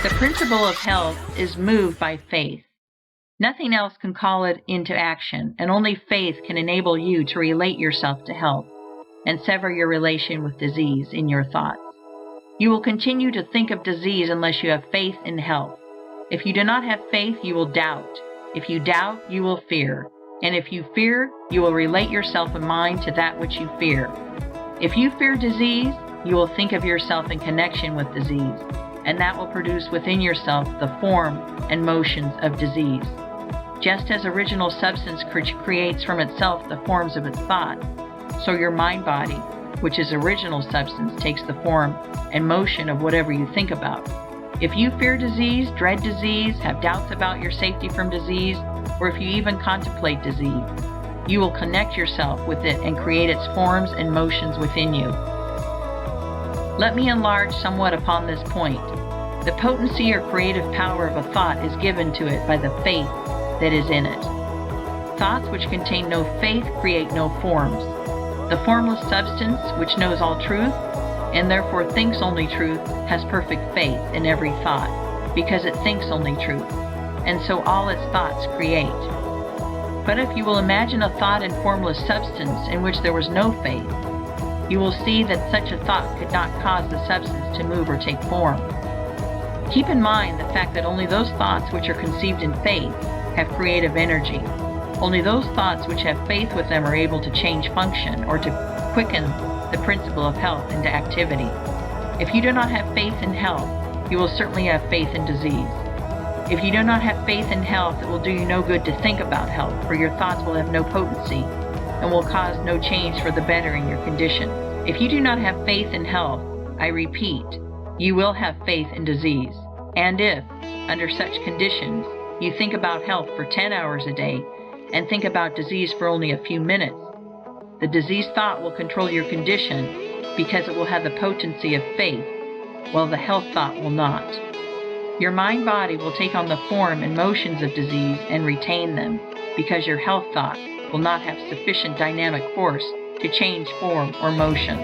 The principle of health is moved by faith. Nothing else can call it into action, and only faith can enable you to relate yourself to health and sever your relation with disease in your thoughts. You will continue to think of disease unless you have faith in health. If you do not have faith, you will doubt. If you doubt, you will fear. And if you fear, you will relate yourself in mind to that which you fear. If you fear disease, you will think of yourself in connection with disease, and that will produce within yourself the form and motions of disease. Just as original substance creates from itself the forms of its thought, so your mind-body, which is original substance, takes the form and motion of whatever you think about. If you fear disease, dread disease, have doubts about your safety from disease, or if you even contemplate disease, you will connect yourself with it and create its forms and motions within you. Let me enlarge somewhat upon this point. The potency or creative power of a thought is given to it by the faith that is in it. Thoughts which contain no faith create no forms. The formless substance, which knows all truth, and therefore thinks only truth, has perfect faith in every thought, because it thinks only truth, and so all its thoughts create. But if you will imagine a thought in formless substance in which there was no faith, you will see that such a thought could not cause the substance to move or take form. Keep in mind the fact that only those thoughts which are conceived in faith have creative energy. Only those thoughts which have faith with them are able to change function or to quicken the principle of health into activity. If you do not have faith in health, you will certainly have faith in disease. If you do not have faith in health, it will do you no good to think about health, for your thoughts will have no potency and will cause no change for the better in your condition. If you do not have faith in health, I repeat, you will have faith in disease. And if, under such conditions, you think about health for 10 hours a day and think about disease for only a few minutes, the disease thought will control your condition because it will have the potency of faith, while the health thought will not. Your mind-body will take on the form and motions of disease and retain them, because your health thought will not have sufficient dynamic force to change form or motion.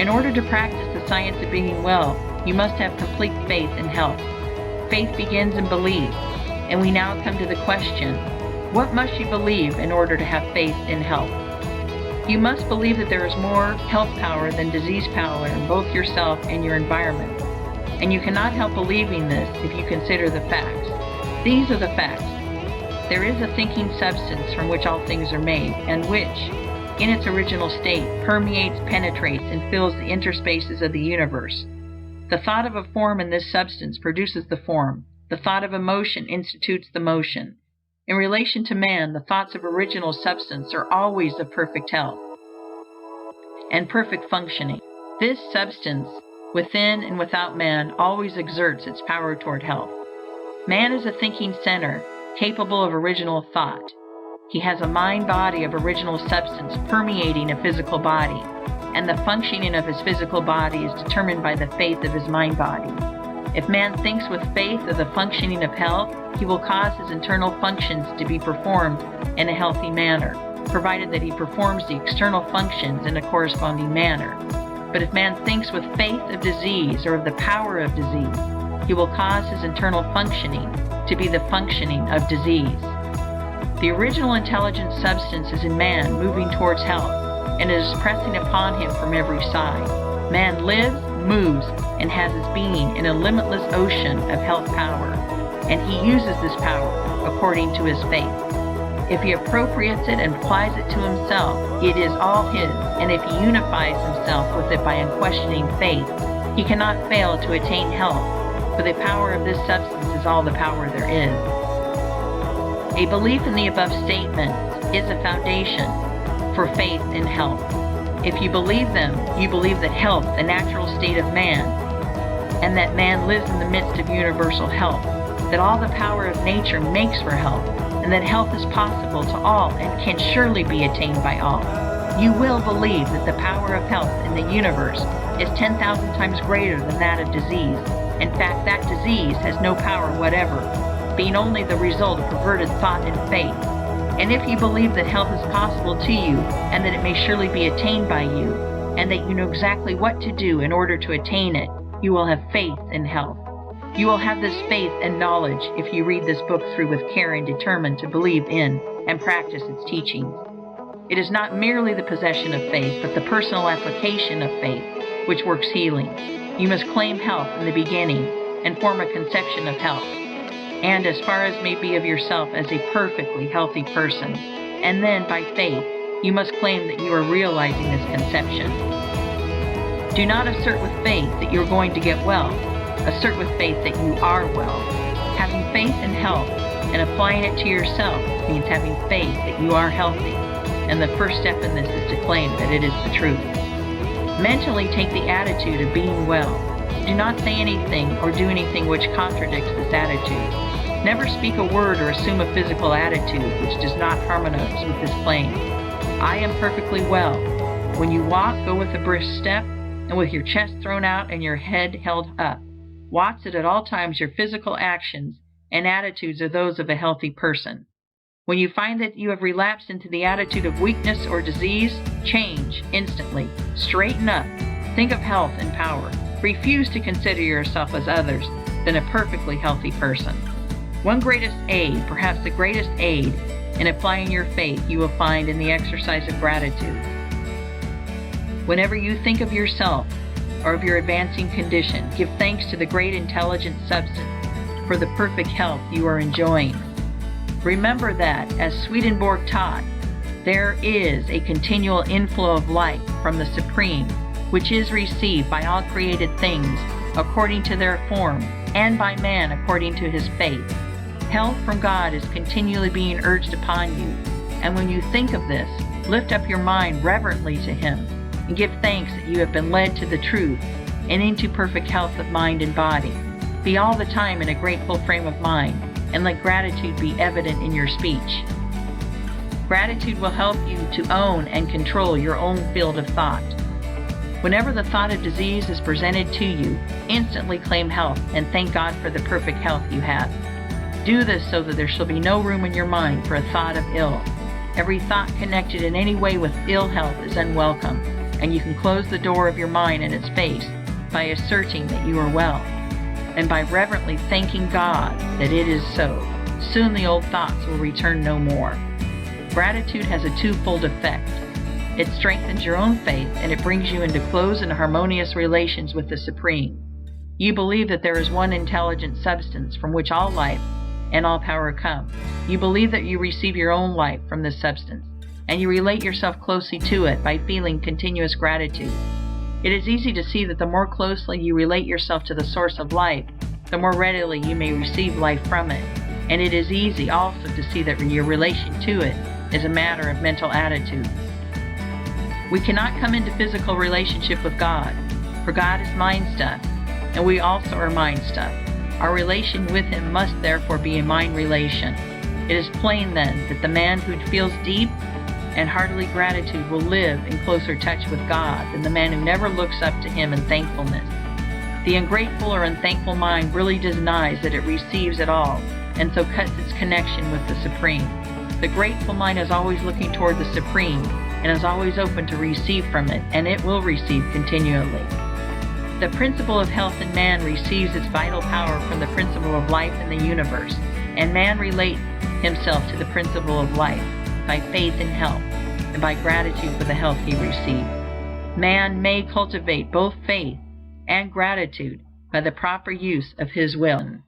In order to practice the science of being well, you must have complete faith in health. Faith begins in belief, and we now come to the question, what must you believe in order to have faith in health? You must believe that there is more health power than disease power in both yourself and your environment. And you cannot help believing this if you consider the facts. These are the facts. There is a thinking substance from which all things are made, and which, in its original state, permeates, penetrates, and fills the interspaces of the universe. The thought of a form in this substance produces the form. The thought of a motion institutes the motion. In relation to man, the thoughts of original substance are always of perfect health and perfect functioning. This substance, within and without man, always exerts its power toward health. Man is a thinking center, capable of original thought. He has a mind-body of original substance permeating a physical body, and the functioning of his physical body is determined by the faith of his mind-body. If man thinks with faith of the functioning of health, he will cause his internal functions to be performed in a healthy manner, provided that he performs the external functions in a corresponding manner. But if man thinks with faith of disease or of the power of disease, he will cause his internal functioning to be the functioning of disease. The original intelligent substance is in man, moving towards health, and it is pressing upon him from every side. Man lives, moves, and has his being in a limitless ocean of health power, and he uses this power according to his faith. If he appropriates it and applies it to himself, it is all his, and if he unifies himself with it by unquestioning faith, he cannot fail to attain health, for the power of this substance is all the power there is. A belief in the above statements is a foundation for faith in health. If you believe them, you believe that health, the natural state of man, and that man lives in the midst of universal health, that all the power of nature makes for health, and that health is possible to all and can surely be attained by all. You will believe that the power of health in the universe is 10,000 times greater than that of disease. In fact, that disease has no power whatever, being only the result of perverted thought and faith. And if you believe that health is possible to you, and that it may surely be attained by you, and that you know exactly what to do in order to attain it, you will have faith in health. You will have this faith and knowledge if you read this book through with care and determine to believe in and practice its teachings. It is not merely the possession of faith, but the personal application of faith, which works healing. You must claim health in the beginning and form a conception of health, and as far as may be of yourself as a perfectly healthy person. And then, by faith, you must claim that you are realizing this conception. Do not assert with faith that you are going to get well. Assert with faith that you are well. Having faith in health and applying it to yourself means having faith that you are healthy. And the first step in this is to claim that it is the truth. Mentally take the attitude of being well. Do not say anything or do anything which contradicts this attitude. Never speak a word or assume a physical attitude which does not harmonize with this claim. I am perfectly well. When you walk, go with a brisk step and with your chest thrown out and your head held up. Watch that at all times your physical actions and attitudes are those of a healthy person. When you find that you have relapsed into the attitude of weakness or disease, change instantly. Straighten up. Think of health and power. Refuse to consider yourself as others than a perfectly healthy person. One greatest aid, perhaps the greatest aid, in applying your faith you will find in the exercise of gratitude. Whenever you think of yourself or of your advancing condition, give thanks to the great intelligent substance for the perfect health you are enjoying. Remember that, as Swedenborg taught, there is a continual inflow of light from the Supreme, which is received by all created things according to their form, and by man according to his faith. Health from God is continually being urged upon you, and when you think of this, lift up your mind reverently to Him, and give thanks that you have been led to the truth and into perfect health of mind and body. Be all the time in a grateful frame of mind, and let gratitude be evident in your speech. Gratitude will help you to own and control your own field of thought. Whenever the thought of disease is presented to you, instantly claim health and thank God for the perfect health you have. Do this so that there shall be no room in your mind for a thought of ill. Every thought connected in any way with ill health is unwelcome, and you can close the door of your mind in its face by asserting that you are well, and by reverently thanking God that it is so. Soon the old thoughts will return no more. Gratitude has a twofold effect. It strengthens your own faith, and it brings you into close and harmonious relations with the Supreme. You believe that there is one intelligent substance from which all life and all power come. You believe that you receive your own life from this substance, and you relate yourself closely to it by feeling continuous gratitude. It is easy to see that the more closely you relate yourself to the source of life, the more readily you may receive life from it. And it is easy also to see that your relation to it is a matter of mental attitude. We cannot come into physical relationship with God, for God is mind stuff, and we also are mind stuff. Our relation with Him must therefore be a mind relation. It is plain then that the man who feels deep and heartily gratitude will live in closer touch with God than the man who never looks up to Him in thankfulness. The ungrateful or unthankful mind really denies that it receives at all, and so cuts its connection with the Supreme. The grateful mind is always looking toward the Supreme, and is always open to receive from it, and it will receive continually. The principle of health in man receives its vital power from the principle of life in the universe, and man relates himself to the principle of life by faith in health, and by gratitude for the health he received. Man may cultivate both faith and gratitude by the proper use of his will.